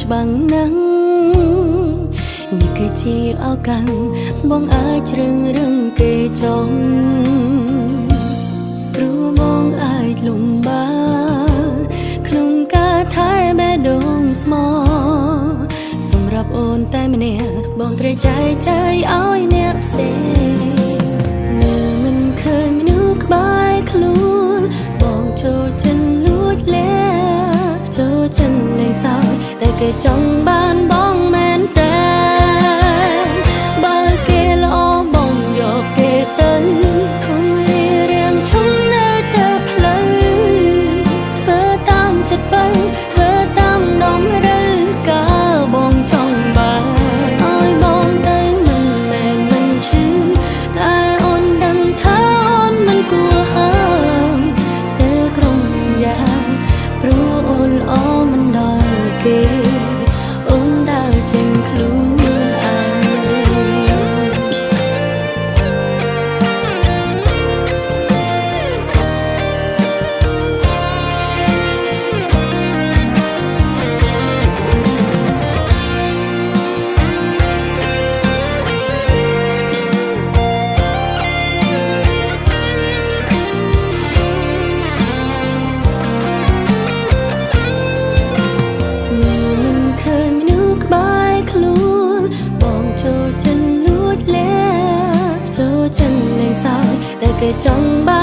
ច្បាំងណាំងនេះគឺជាឱកាសបងអាចជ្រឹងរឹងគេចង់ព្រោះបងអាចលំបាកក្នុងការថែបេះដូងស្មោសម្រាប់អូនតែម្នាក់បងត្រូវចែកចាយឲ្យអ្នកផ្សេងនៅមិនឃើញមនុស្សក្បែរខ្លួនបងចូលចិនលួចលែចូលចិនលេងសើចតែគេចង់បានបងមែនតែបើគេល្អបងយកគេទៅធំរៀងឈុំនៅតែផ្លូវធ្វើតាមចិត្តបើធ្វើតាមដងរើកាបងចង់បានឲ្យបងទៅមិនមែនមិនឈឺតែអូនដឹងថាអូនមិនគួរហើមស្ទើរក្រុមយ៉ាងព្រោះអូនល្អមិនដល់គេអូនដើរចេញខ្លួនគេចង់